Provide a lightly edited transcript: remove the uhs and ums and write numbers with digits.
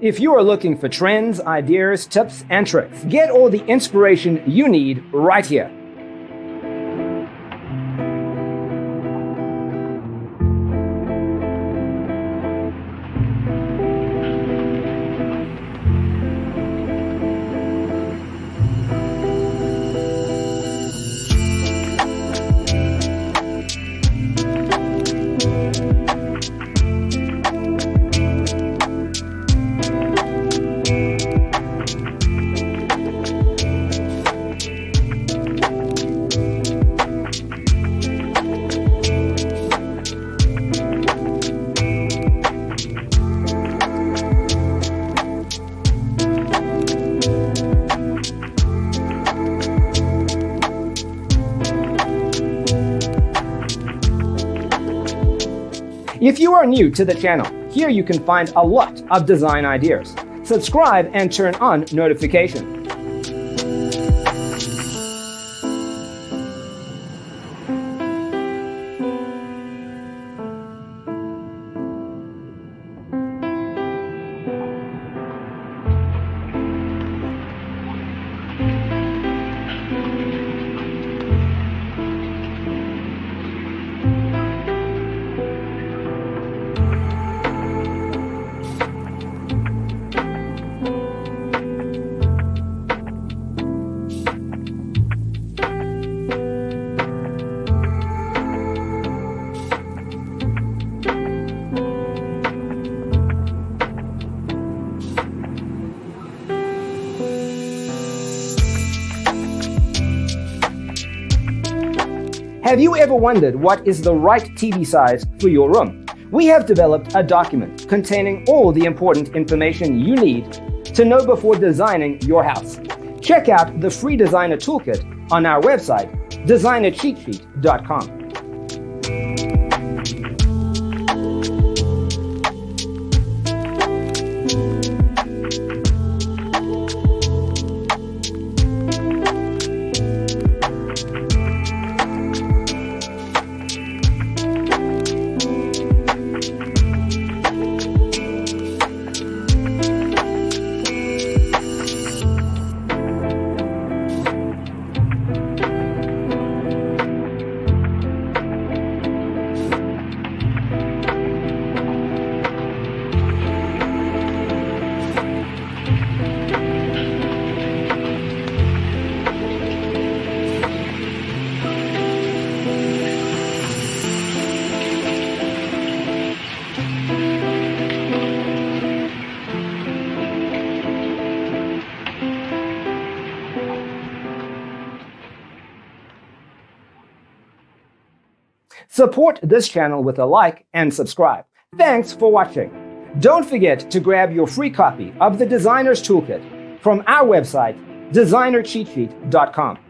If you are looking for trends, ideas, tips, and tricks, get all the inspiration you need right here. If you are new to the channel, here you can find a lot of design ideas. Subscribe and turn on notifications. Have you ever wondered what is the right TV size for your room? We have developed a document containing all the important information you need to know before designing your house. Check out the free designer toolkit on our website, designercheatsheet.com. Support this channel with a like and subscribe. Thanks for watching. Don't forget to grab your free copy of the Designer's Toolkit from our website, designercheatsheet.com.